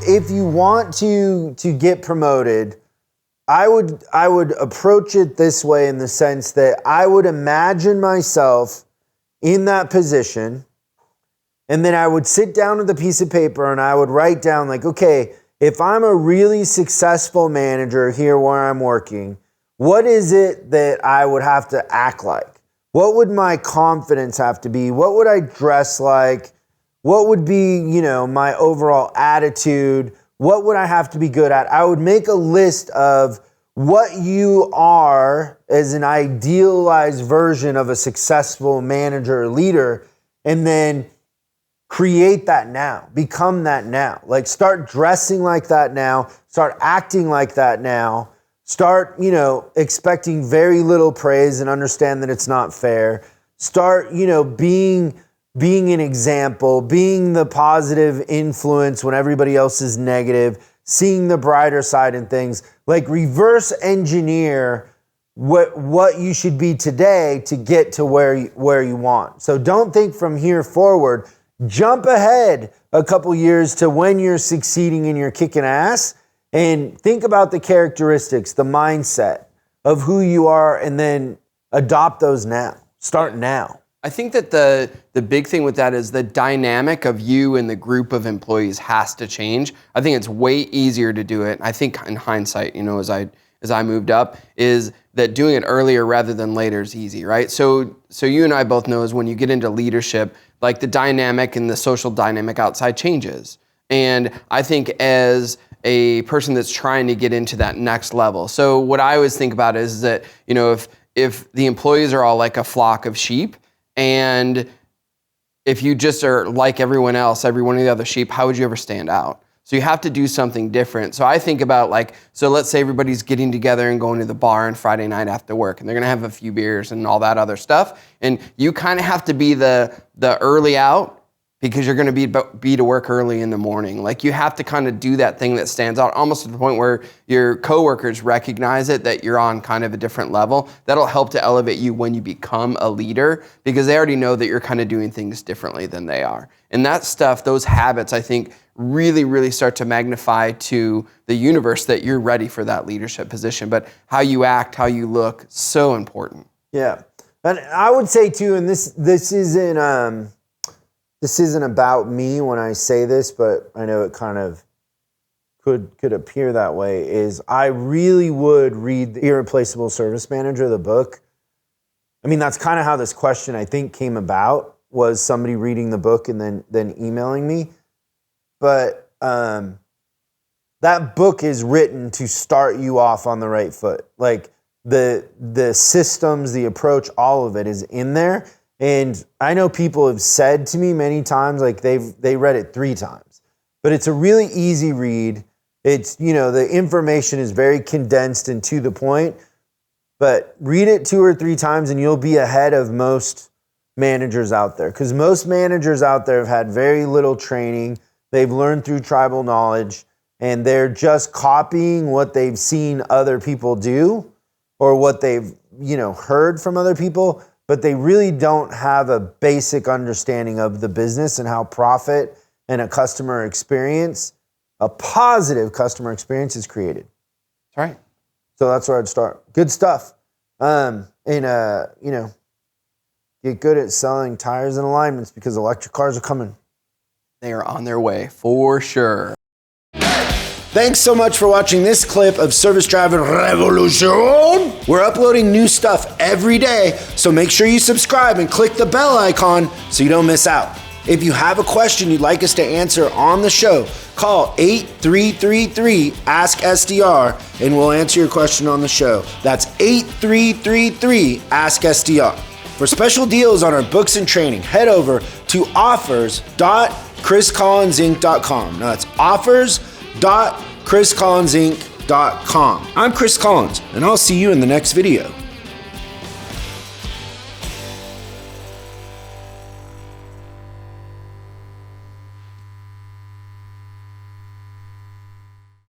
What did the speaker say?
if you want to get promoted, I would approach it this way, in the sense that I would imagine myself in that position, and then I would sit down with a piece of paper and I would write down, like, okay, if I'm a really successful manager here where I'm working, what is it that I would have to act like? What would my confidence have to be? What would I dress like? What would be, my overall attitude? What would I have to be good at? I would make a list of what you are as an idealized version of a successful manager or leader, and then create that now, become that now. Like, start dressing like that now, start acting like that now, start, expecting very little praise and understand that it's not fair. Start, being an example, being the positive influence when everybody else is negative, seeing the brighter side in things. Like, reverse engineer what you should be today to get to where you want. So don't think from here forward. Jump ahead a couple years to when you're succeeding and you're kicking ass, and think about the characteristics, the mindset of who you are, and then adopt those now. Start now. I think that the big thing with that is the dynamic of you and the group of employees has to change. I think it's way easier to do it. I think in hindsight, as I moved up, is that doing it earlier rather than later is easy, right? So you and I both know is when you get into leadership, like, the dynamic and the social dynamic outside changes. And I think as a person that's trying to get into that next level, so what I always think about is that, if the employees are all like a flock of sheep, and if you just are like everyone else, every one of the other sheep, how would you ever stand out? So you have to do something different. So I think about, so let's say everybody's getting together and going to the bar on Friday night after work, and they're gonna have a few beers and all that other stuff. And you kind of have to be the early out, because you're gonna be to work early in the morning. Like, you have to kind of do that thing that stands out, almost to the point where your coworkers recognize it, that you're on kind of a different level. That'll help to elevate you when you become a leader, because they already know that you're kind of doing things differently than they are. And that stuff, those habits, I think, really, really start to magnify to the universe that you're ready for that leadership position. But how you act, how you look, so important. Yeah. And I would say too, and this isn't about me when I say this, but I know it kind of could appear that way, is I really would read The Irreplaceable Service Manager, the book. I mean, that's kind of how this question, I think, came about, was somebody reading the book and then emailing me. But that book is written to start you off on the right foot. Like, the systems, the approach, all of it is in there. And I know people have said to me many times, like, they read it 3 times. But it's a really easy read. It's, the information is very condensed and to the point. But read it 2 or 3 times and you'll be ahead of most managers out there. Because most managers out there have had very little training. They've learned through tribal knowledge, and they're just copying what they've seen other people do, or what they've, heard from other people, but they really don't have a basic understanding of the business and how profit and a customer experience, a positive customer experience, is created. That's right. So that's where I'd start. Good stuff. Get good at selling tires and alignments, because electric cars are coming. They are on their way, for sure. Thanks so much for watching this clip of Service Driving Revolution. We're uploading new stuff every day, so make sure you subscribe and click the bell icon so you don't miss out. If you have a question you'd like us to answer on the show, call 8333-ASK-SDR and we'll answer your question on the show. That's 8333-ASK-SDR. For special deals on our books and training, head over to offers.chriscollinsinc.com. Now that's offers.chriscollinsinc.com. I'm Chris Collins, and I'll see you in the next video.